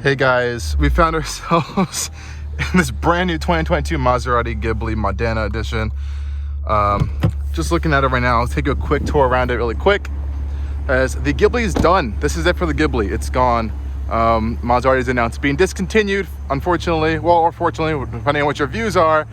Hey guys, we found ourselves in this brand new 2022 Maserati Ghibli Modena edition. Just looking at it right now. I'll take you a quick tour around it really quick. As the Ghibli is done. This is it for the Ghibli. It's gone. Maserati has announced being discontinued, unfortunately. Well, or fortunately, depending on what your views are.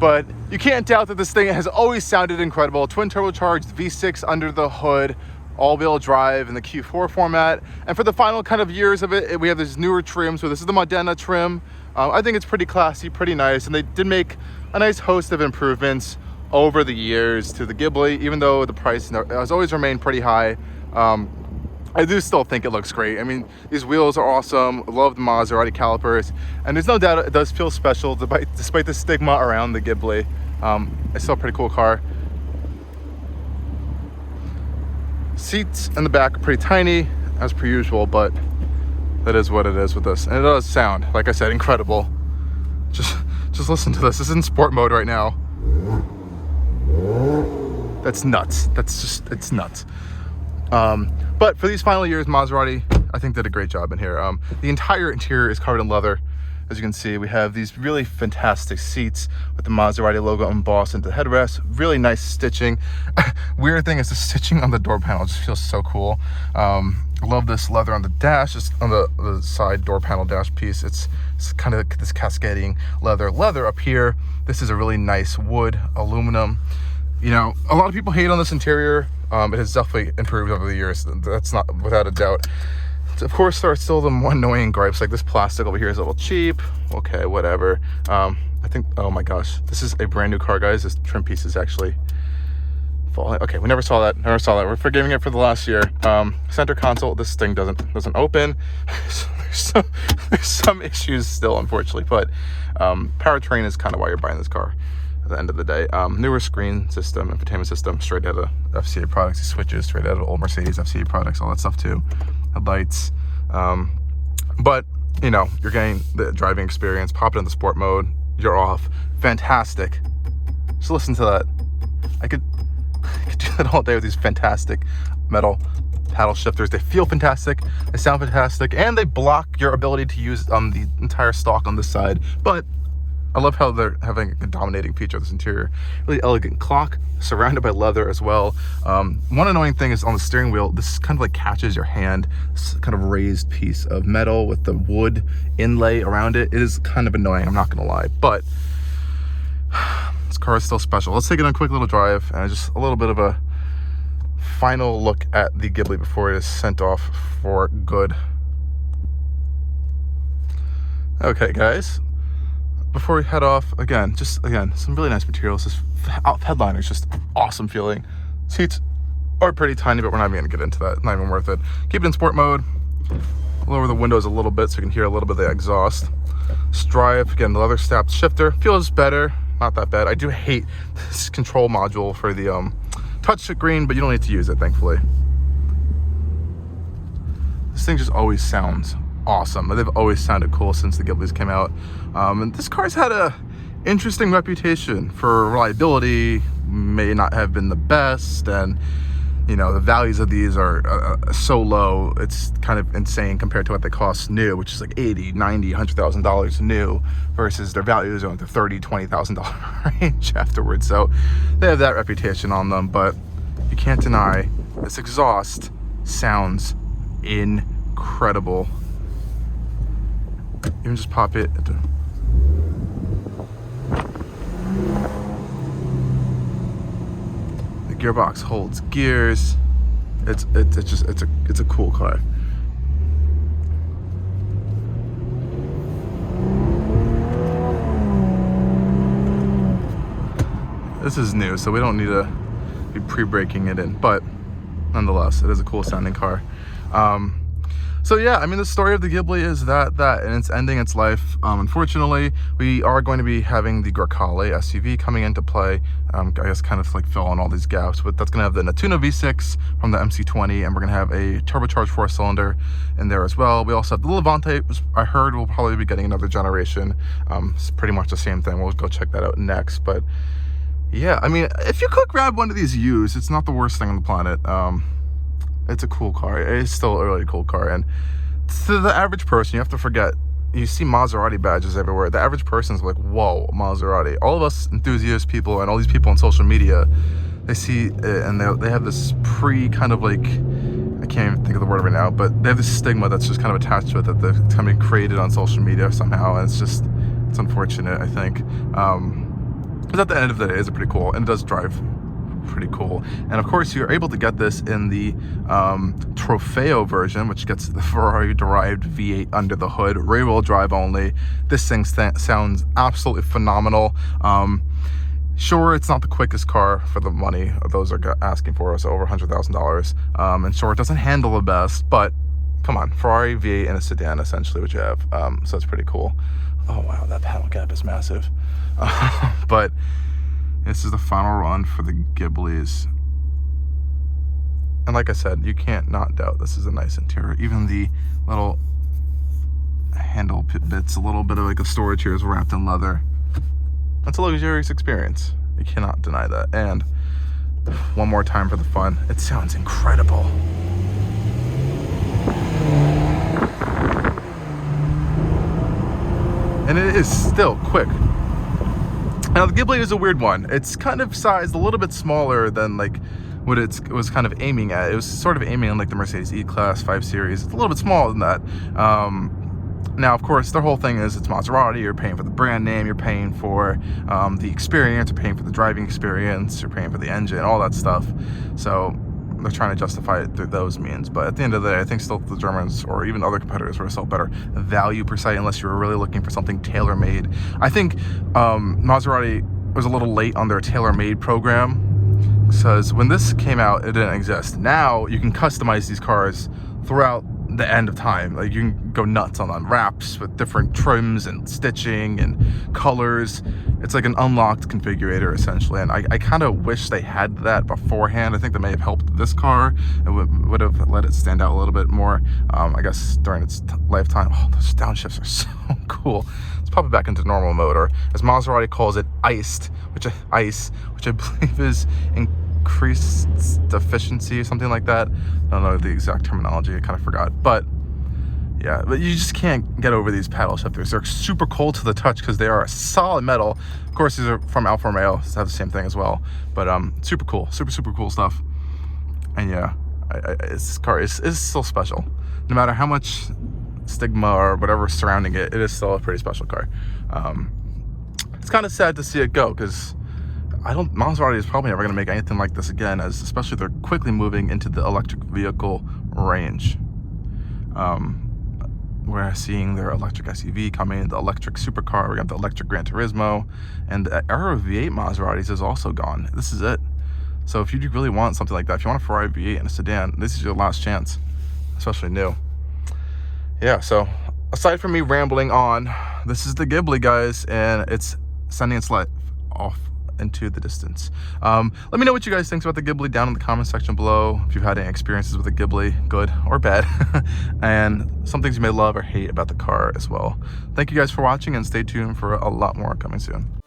But you can't doubt that this thing has always sounded incredible. Twin turbocharged V6 under the hood, all-wheel drive in the Q4 format. And for the final kind of years of it, we have this newer trim. So this is the Modena trim. I think it's pretty classy, pretty nice. And they did make a nice host of improvements over the years to the Ghibli, even though the price has always remained pretty high. I do still think it looks great. I mean, these wheels are awesome. Love the Maserati calipers. And there's no doubt it does feel special despite the stigma around the Ghibli. It's still a pretty cool car. Seats in the back are pretty tiny, as per usual, but that is what it is with this. And it does sound, like I said, incredible. Just listen to this. This is in sport mode right now. That's nuts. It's nuts. But for these final years, Maserati, I think, did a great job in here. The entire interior is covered in leather. As you can see, we have these really fantastic seats with the Maserati logo embossed into the headrest. Really nice stitching. Weird thing is the stitching on the door panel just feels so cool. I love this leather on the dash, just on the side door panel dash piece. It's kind of this cascading leather up here. This is a really nice wood, aluminum. You know, a lot of people hate on this interior. It has definitely improved over the years. That's not without a doubt. Of course, there are still the more annoying gripes, like this plastic over here is a little cheap. Okay, whatever. I think, oh my gosh, this is a brand new car, guys. This trim piece is actually falling. Okay, we never saw that. We're forgiving it for the last year. Center console, this thing doesn't open. So there's some issues still, unfortunately, but powertrain is kind of why you're buying this car. At the end of the day, newer screen system, infotainment system, straight out of FCA products. These switches straight out of old Mercedes FCA products, all that stuff too. Headlights, but you know, you're getting the driving experience. Pop it in the sport mode, you're off. Fantastic. Just listen to that. I could do that all day with these fantastic metal paddle shifters. They feel fantastic, they sound fantastic, and they block your ability to use the entire stalk on this side. But I love how they're having a dominating feature of this interior. Really elegant clock, surrounded by leather as well. One annoying thing is on the steering wheel, this kind of like catches your hand. This kind of raised piece of metal with the wood inlay around it. It is kind of annoying, I'm not gonna lie, but this car is still special. Let's take it on a quick little drive and just a little bit of a final look at the Ghibli before it is sent off for good. Okay, guys. Before we head off, again, some really nice materials. This headliner is just awesome feeling. Seats are pretty tiny, but we're not even gonna get into that. Not even worth it. Keep it in sport mode. Lower the windows a little bit so you can hear a little bit of the exhaust. Strive, again, the leather strapped shifter feels better. Not that bad. I do hate this control module for the touch screen, but you don't need to use it, thankfully. This thing just always sounds awesome. They've always sounded cool since the Ghiblis came out. And this car's had a interesting reputation for reliability, may not have been the best, and you know, the values of these are so low, it's kind of insane compared to what they cost new, which is like $80, $90, $100,000 new, versus their values are in the $30,000, $20,000 range afterwards. So they have that reputation on them, but you can't deny this exhaust sounds incredible. Even just pop it into the gearbox holds gears. It's a cool car. This is new, so we don't need to be pre-braking it in, but nonetheless, it is a cool sounding car. So yeah, I mean, the story of the Ghibli is that, and it's ending its life. Unfortunately, we are going to be having the Grecale SUV coming into play. I guess kind of like fill in all these gaps, but that's going to have the Nettuno V6 from the MC20, and we're going to have a turbocharged 4-cylinder in there as well. We also have the Levante, which I heard we'll probably be getting another generation. It's pretty much the same thing. We'll go check that out next. But yeah, I mean, if you could grab one of these used, it's not the worst thing on the planet. It's a cool car. It's still a really cool car, and to the average person, you have to forget, you see Maserati badges everywhere. The average person's like, whoa, Maserati. All of us enthusiast people and all these people on social media, they see it and they have this kind of like, I can't even think of the word right now, but they have this stigma that's just kind of attached to it that they've kind of created on social media somehow, and it's unfortunate, I think. But at the end of the day, it's pretty cool, and it does drive pretty cool. And of course, you're able to get this in the Trofeo version, which gets the Ferrari derived V8 under the hood, rear-wheel drive only. This thing sounds absolutely phenomenal. Sure, it's not the quickest car for the money those are asking for, so over $100,000. And sure, it doesn't handle the best, but come on, Ferrari V8 in a sedan, essentially what you have. So it's pretty cool. Oh wow, that panel gap is massive. But this is the final run for the Ghiblis. And like I said, you can't not doubt this is a nice interior. Even the little handle bits, a little bit of like a storage here is wrapped in leather. That's a luxurious experience. You cannot deny that. And one more time for the fun, it sounds incredible. And it is still quick. Now the Ghibli is a weird one. It's kind of sized a little bit smaller than like what it was kind of aiming at. It was sort of aiming on like the Mercedes E-Class 5 Series. It's a little bit smaller than that. Now, of course, their whole thing is it's Maserati. You're paying for the brand name. You're paying for the experience. You're paying for the driving experience. You're paying for the engine, all that stuff. So they're trying to justify it through those means. But at the end of the day, I think still the Germans or even other competitors would sell better value per se, unless you were really looking for something tailor-made. I think Maserati was a little late on their tailor-made program, because when this came out, it didn't exist. Now you can customize these cars throughout the end of time. Like you can go nuts on wraps with different trims and stitching and colors. It's like an unlocked configurator essentially, and I kind of wish they had that beforehand. I think that may have helped this car. It would have let it stand out a little bit more, I guess, during its lifetime. Oh, those downshifts are so cool. Let's pop it back into normal mode, or as Maserati calls it, iced, which I believe is increased efficiency or something like that. I don't know the exact terminology, I kind of forgot, but yeah, but you just can't get over these paddle shifters. They're super cold to the touch because they are a solid metal. Of course, these are from Alfa Romeo, so they have the same thing as well. But super cool, super cool stuff. And yeah, this car is still special. No matter how much stigma or whatever surrounding it, it is still a pretty special car. It's kind of sad to see it go, because Maserati is probably never going to make anything like this again, as especially they're quickly moving into the electric vehicle range. We're seeing their electric SUV coming, the electric supercar, we got the electric Gran Turismo, and the era of V8 Maseratis is also gone. This is it. So if you really want something like that, if you want a Ferrari V8 in a sedan, this is your last chance, especially new. Yeah, so aside from me rambling on, this is the Ghibli, guys, and it's sending its light off into the distance. Let me know what you guys think about the Ghibli down in the comment section below, if you've had any experiences with the Ghibli, good or bad, and some things you may love or hate about the car as well. Thank you guys for watching, and stay tuned for a lot more coming soon.